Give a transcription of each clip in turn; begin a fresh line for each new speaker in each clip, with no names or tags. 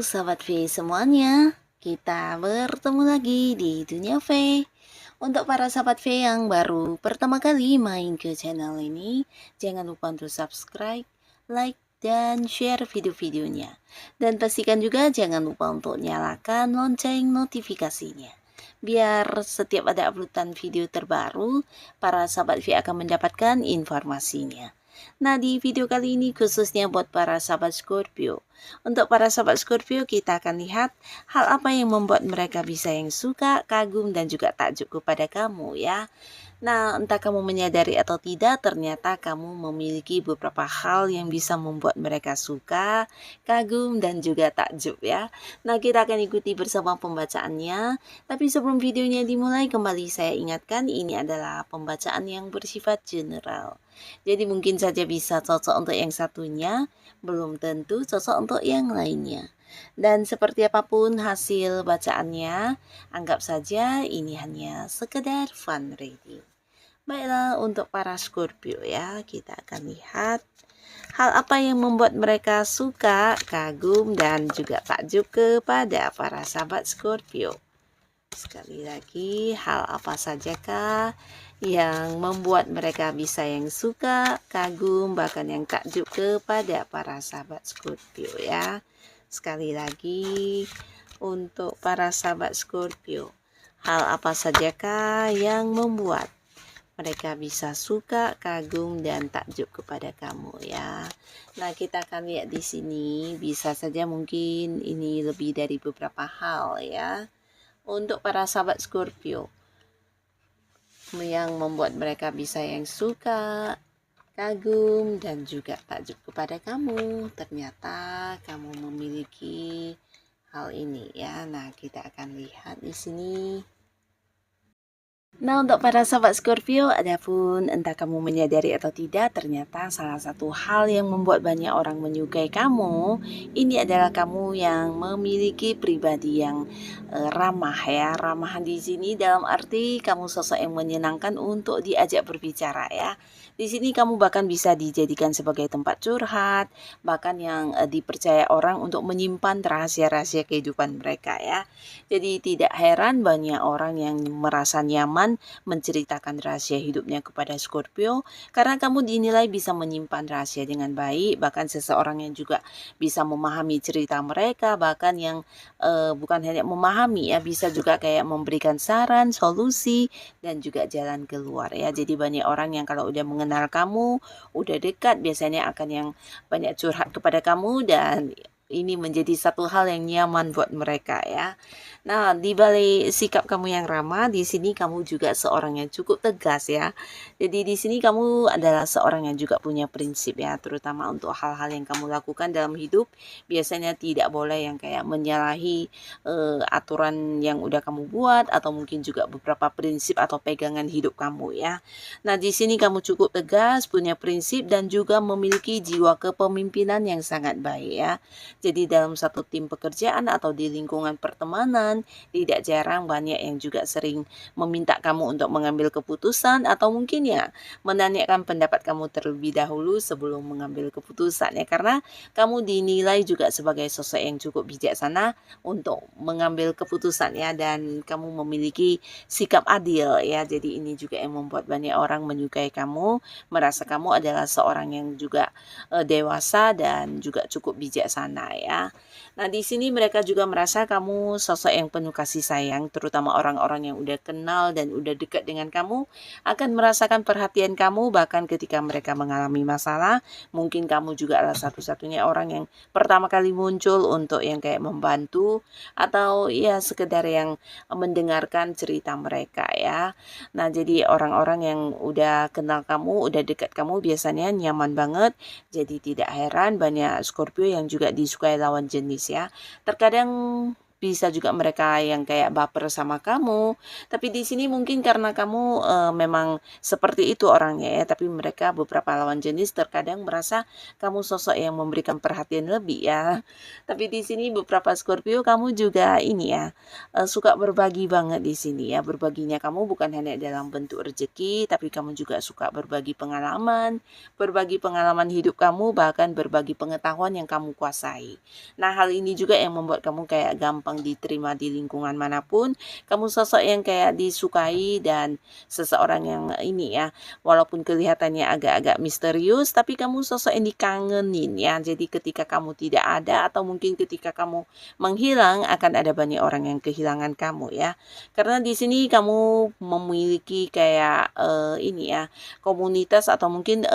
Sahabat V semuanya, kita bertemu lagi di Dunia V. Untuk para sahabat V yang baru pertama kali main ke channel ini, jangan lupa untuk subscribe, like, dan share video-videonya. Dan pastikan juga jangan lupa untuk nyalakan lonceng notifikasinya. Biar setiap ada uploadan video terbaru, para sahabat V akan mendapatkan informasinya. Nah, di video kali ini khususnya buat para sahabat Scorpio. Untuk para sahabat Scorpio, kita akan lihat hal apa yang membuat mereka bisa yang suka, kagum, dan juga takjub kepada kamu ya. Nah, entah kamu menyadari atau tidak, ternyata kamu memiliki beberapa hal yang bisa membuat mereka suka, kagum, dan juga takjub ya. Nah, kita akan ikuti bersama pembacaannya. Tapi sebelum videonya dimulai, kembali saya ingatkan ini adalah pembacaan yang bersifat general. Jadi mungkin saja bisa cocok untuk yang satunya, belum tentu cocok untuk yang lainnya. Dan seperti apapun hasil bacaannya, anggap saja ini hanya sekedar fun reading. Baiklah, untuk para Scorpio ya, kita akan lihat hal apa yang membuat mereka suka, kagum, dan juga takjub kepada para sahabat Scorpio. Sekali lagi, hal apa sajakah yang membuat mereka bisa yang suka, kagum, bahkan yang takjub kepada para sahabat Scorpio ya. Sekali lagi, untuk para sahabat Scorpio, hal apa sajakah yang membuat mereka bisa suka, kagum, dan takjub kepada kamu ya. Nah, kita akan lihat di sini, bisa saja mungkin ini lebih dari beberapa hal ya. Untuk para sahabat Scorpio, yang membuat mereka bisa yang suka, kagum, dan juga takjub kepada kamu. Ternyata kamu memiliki hal ini ya. Nah, kita akan lihat di sini. Nah, untuk para sahabat Scorpio, adapun entah kamu menyadari atau tidak, ternyata salah satu hal yang membuat banyak orang menyukai kamu, ini adalah kamu yang memiliki pribadi yang ramah ya. Ramah di sini dalam arti kamu sosok yang menyenangkan untuk diajak berbicara ya. Di sini kamu bahkan bisa dijadikan sebagai tempat curhat, bahkan yang dipercaya orang untuk menyimpan rahasia-rahasia kehidupan mereka ya. Jadi tidak heran banyak orang yang merasa nyaman menceritakan rahasia hidupnya kepada Scorpio karena kamu dinilai bisa menyimpan rahasia dengan baik, bahkan seseorang yang juga bisa memahami cerita mereka, bahkan yang bukan hanya memahami ya, bisa juga kayak memberikan saran, solusi, dan juga jalan keluar ya. Jadi banyak orang yang kalau udah mengenal kamu, udah dekat, biasanya akan yang banyak curhat kepada kamu, dan ini menjadi satu hal yang nyaman buat mereka ya. Nah, di balik sikap kamu yang ramah, di sini kamu juga seorang yang cukup tegas ya. Jadi di sini kamu adalah seorang yang juga punya prinsip ya, terutama untuk hal-hal yang kamu lakukan dalam hidup. Biasanya tidak boleh yang kayak menyalahi aturan yang udah kamu buat, atau mungkin juga beberapa prinsip atau pegangan hidup kamu ya. Nah, di sini kamu cukup tegas, punya prinsip, dan juga memiliki jiwa kepemimpinan yang sangat baik ya. Jadi dalam satu tim pekerjaan atau di lingkungan pertemanan, tidak jarang banyak yang juga sering meminta kamu untuk mengambil keputusan, atau mungkin ya menanyakan pendapat kamu terlebih dahulu sebelum mengambil keputusan ya, karena kamu dinilai juga sebagai sosok yang cukup bijaksana untuk mengambil keputusan ya, dan kamu memiliki sikap adil ya. Jadi ini juga yang membuat banyak orang menyukai kamu, merasa kamu adalah seorang yang juga dewasa dan juga cukup bijaksana ya. Nah, di sini mereka juga merasa kamu sosok yang penuh kasih sayang, terutama orang-orang yang udah kenal dan udah dekat dengan kamu akan merasakan perhatian kamu, bahkan ketika mereka mengalami masalah, mungkin kamu juga adalah satu-satunya orang yang pertama kali muncul untuk yang kayak membantu atau ya sekedar yang mendengarkan cerita mereka ya. Nah, jadi orang-orang yang udah kenal kamu, udah dekat kamu, biasanya nyaman banget. Jadi tidak heran banyak Scorpio yang juga disukai lawan jenis ya. Terkadang bisa juga mereka yang kayak baper sama kamu. Tapi di sini mungkin karena kamu memang seperti itu orangnya ya, tapi mereka beberapa lawan jenis terkadang merasa kamu sosok yang memberikan perhatian lebih ya. Tapi di sini beberapa Scorpio kamu juga ini ya, suka berbagi banget di sini ya. Berbaginya kamu bukan hanya dalam bentuk rezeki, tapi kamu juga suka berbagi pengalaman hidup kamu, bahkan berbagi pengetahuan yang kamu kuasai. Nah, hal ini juga yang membuat kamu kayak gampang diterima di lingkungan manapun. Kamu sosok yang kayak disukai dan seseorang yang ini ya, walaupun kelihatannya agak-agak misterius, tapi kamu sosok yang dikangenin ya. Jadi ketika kamu tidak ada atau mungkin ketika kamu menghilang, akan ada banyak orang yang kehilangan kamu ya. Karena di sini kamu memiliki kayak ini ya, komunitas atau mungkin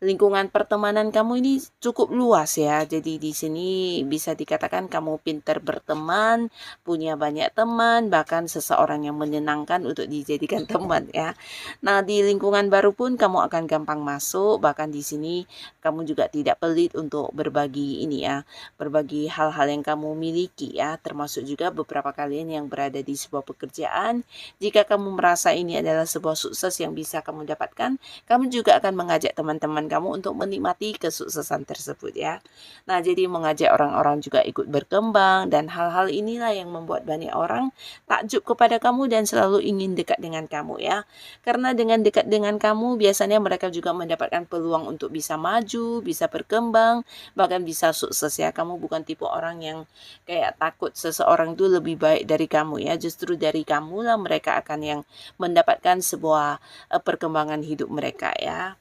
lingkungan pertemanan kamu ini cukup luas ya. Jadi di sini bisa dikatakan kamu pintar berteman, punya banyak teman, bahkan seseorang yang menyenangkan untuk dijadikan teman ya. Nah, di lingkungan baru pun kamu akan gampang masuk, bahkan di sini kamu juga tidak pelit untuk berbagi ini ya, berbagi hal-hal yang kamu miliki ya, termasuk juga beberapa kalian yang berada di sebuah pekerjaan. Jika kamu merasa ini adalah sebuah sukses yang bisa kamu dapatkan, kamu juga akan mengajak teman-teman kamu untuk menikmati kesuksesan tersebut ya. Nah, jadi mengajak orang-orang juga ikut berkembang, dan hal-hal inilah yang membuat banyak orang takjub kepada kamu dan selalu ingin dekat dengan kamu ya. Karena dengan dekat dengan kamu biasanya mereka juga mendapatkan peluang untuk bisa maju, bisa berkembang, bahkan bisa sukses ya. Kamu bukan tipe orang yang kayak takut seseorang itu lebih baik dari kamu ya. Justru dari kamu lah mereka akan yang mendapatkan sebuah perkembangan hidup mereka ya.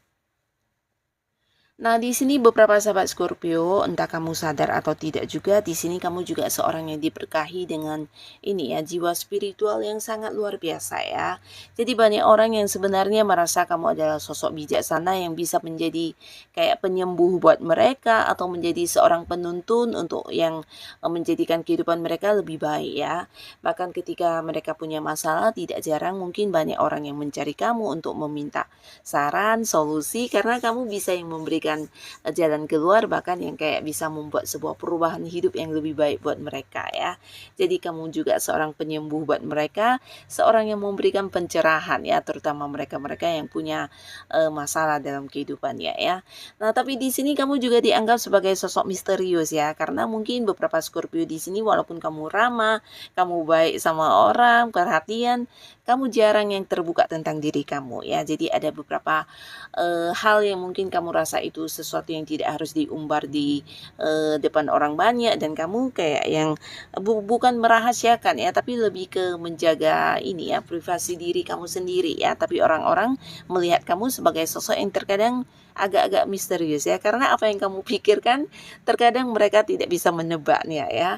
Nah, di sini beberapa sahabat Scorpio, entah kamu sadar atau tidak juga, di sini kamu juga seorang yang diberkahi dengan ini ya, jiwa spiritual yang sangat luar biasa ya. Jadi banyak orang yang sebenarnya merasa kamu adalah sosok bijaksana yang bisa menjadi kayak penyembuh buat mereka atau menjadi seorang penuntun untuk yang menjadikan kehidupan mereka lebih baik ya. Bahkan ketika mereka punya masalah, tidak jarang mungkin banyak orang yang mencari kamu untuk meminta saran, solusi, karena kamu bisa yang memberikan jalan keluar, bahkan yang kayak bisa membuat sebuah perubahan hidup yang lebih baik buat mereka ya. Jadi kamu juga seorang penyembuh buat mereka, seorang yang memberikan pencerahan ya, terutama mereka-mereka yang punya masalah dalam kehidupannya ya. Nah, tapi di sini kamu juga dianggap sebagai sosok misterius ya, karena mungkin beberapa Scorpio di sini walaupun kamu ramah, kamu baik sama orang, perhatian, kamu jarang yang terbuka tentang diri kamu ya. Jadi ada beberapa hal yang mungkin kamu rasa itu sesuatu yang tidak harus diumbar di depan orang banyak, dan kamu kayak yang bukan merahasiakan ya, tapi lebih ke menjaga ini ya, privasi diri kamu sendiri ya. Tapi orang-orang melihat kamu sebagai sosok yang terkadang agak-agak misterius ya, karena apa yang kamu pikirkan terkadang mereka tidak bisa menebaknya ya.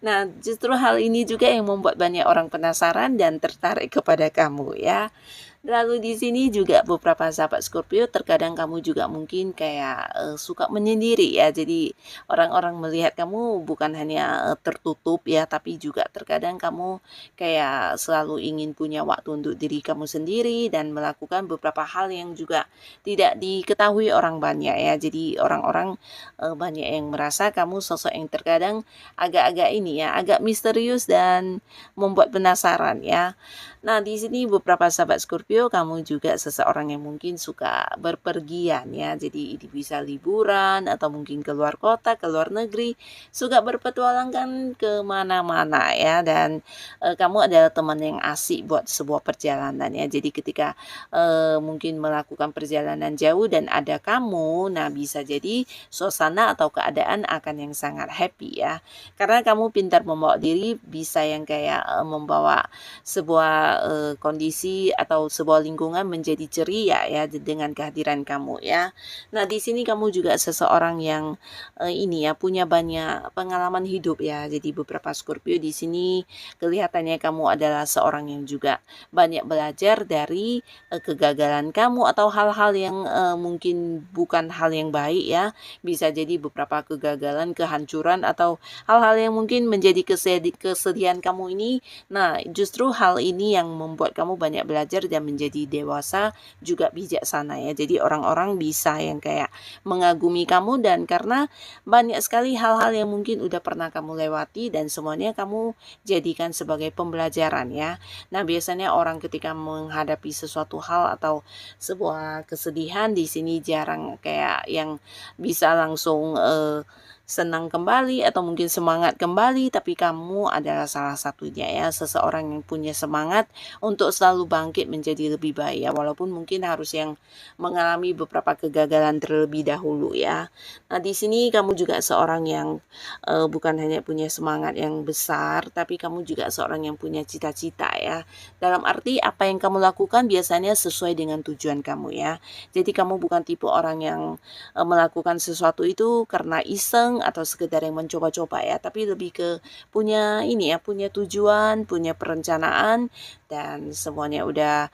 Nah, justru hal ini juga yang membuat banyak orang penasaran dan tertarik kepada kamu ya. Lalu di sini juga beberapa sahabat Scorpio, terkadang kamu juga mungkin kayak suka menyendiri ya. Jadi orang-orang melihat kamu bukan hanya tertutup ya, tapi juga terkadang kamu kayak selalu ingin punya waktu untuk diri kamu sendiri dan melakukan beberapa hal yang juga tidak diketahui orang banyak ya. Jadi orang-orang banyak yang merasa kamu sosok yang terkadang agak-agak ini ya, agak misterius dan membuat penasaran ya. Nah, di sini beberapa sahabat Scorpio, kamu juga seseorang yang mungkin suka berpergian ya. Jadi ini bisa liburan atau mungkin keluar kota, keluar negeri, suka berpetualangan ke mana-mana ya. Dan kamu adalah teman yang asik buat sebuah perjalanan ya. Jadi ketika mungkin melakukan perjalanan jauh dan ada kamu, nah bisa jadi suasana atau keadaan akan yang sangat happy ya. Karena kamu pintar membawa diri, bisa yang kayak membawa sebuah kondisi atau sebuah lingkungan menjadi ceria ya dengan kehadiran kamu ya. Nah, di sini kamu juga seseorang yang ini ya, punya banyak pengalaman hidup ya. Jadi beberapa Scorpio di sini kelihatannya kamu adalah seorang yang juga banyak belajar dari kegagalan kamu atau hal-hal yang mungkin bukan hal yang baik ya. Bisa jadi beberapa kegagalan, kehancuran, atau hal-hal yang mungkin menjadi kesedihan kamu ini. Nah, justru hal ini yang membuat kamu banyak belajar dan menjadi dewasa juga bijaksana ya. Jadi orang-orang bisa yang kayak mengagumi kamu, dan karena banyak sekali hal-hal yang mungkin udah pernah kamu lewati dan semuanya kamu jadikan sebagai pembelajaran ya. Nah, biasanya orang ketika menghadapi sesuatu hal atau sebuah kesedihan, di sini jarang kayak yang bisa langsung senang kembali atau mungkin semangat kembali, tapi kamu adalah salah satunya ya, seseorang yang punya semangat untuk selalu bangkit menjadi lebih baik ya, walaupun mungkin harus yang mengalami beberapa kegagalan terlebih dahulu ya. Nah, di sini kamu juga seorang yang bukan hanya punya semangat yang besar, tapi kamu juga seorang yang punya cita-cita ya. Dalam arti apa yang kamu lakukan biasanya sesuai dengan tujuan kamu ya. Jadi kamu bukan tipe orang yang melakukan sesuatu itu karena iseng atau sekedar yang mencoba-coba ya, tapi lebih ke punya ini ya, punya tujuan, punya perencanaan, dan semuanya udah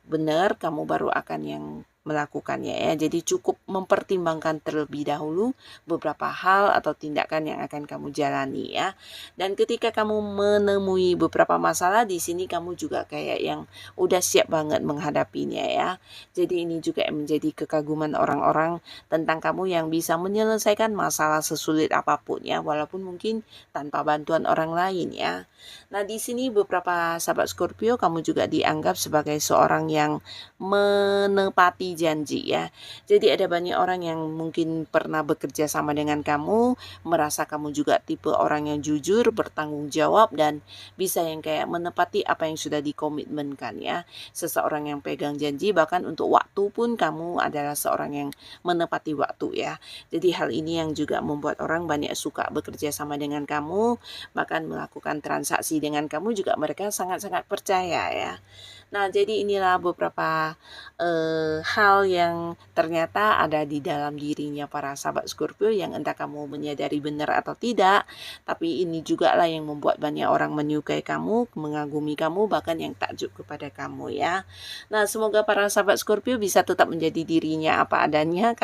benar, kamu baru akan yang melakukannya ya. Jadi cukup mempertimbangkan terlebih dahulu beberapa hal atau tindakan yang akan kamu jalani ya. Dan ketika kamu menemui beberapa masalah, di sini kamu juga kayak yang udah siap banget menghadapinya ya. Jadi ini juga yang menjadi kekaguman orang-orang tentang kamu, yang bisa menyelesaikan masalah sesulit apapun ya, walaupun mungkin tanpa bantuan orang lain ya. Nah, di sini beberapa sahabat Scorpio, kamu juga dianggap sebagai seorang yang menepati janji ya. Jadi ada banyak orang yang mungkin pernah bekerja sama dengan kamu, merasa kamu juga tipe orang yang jujur, bertanggung jawab, dan bisa yang kayak menepati apa yang sudah dikomitmenkan ya. Seseorang yang pegang janji, bahkan untuk waktu pun kamu adalah seorang yang menepati waktu ya. Jadi hal ini yang juga membuat orang banyak suka bekerja sama dengan kamu, bahkan melakukan transaksi dengan kamu juga mereka sangat-sangat percaya ya. Nah, jadi inilah beberapa hal yang ternyata ada di dalam dirinya para sahabat Scorpio, yang entah kamu menyadari benar atau tidak, tapi ini juga lah yang membuat banyak orang menyukai kamu, mengagumi kamu, bahkan yang takjub kepada kamu ya. Nah, semoga para sahabat Scorpio bisa tetap menjadi dirinya apa adanya,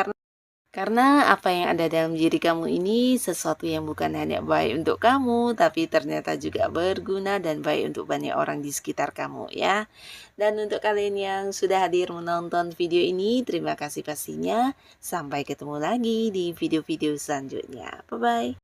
karena apa yang ada dalam diri kamu ini sesuatu yang bukan hanya baik untuk kamu, tapi ternyata juga berguna dan baik untuk banyak orang di sekitar kamu ya. Dan untuk kalian yang sudah hadir menonton video ini, terima kasih pastinya. Sampai ketemu lagi di video-video selanjutnya. Bye-bye.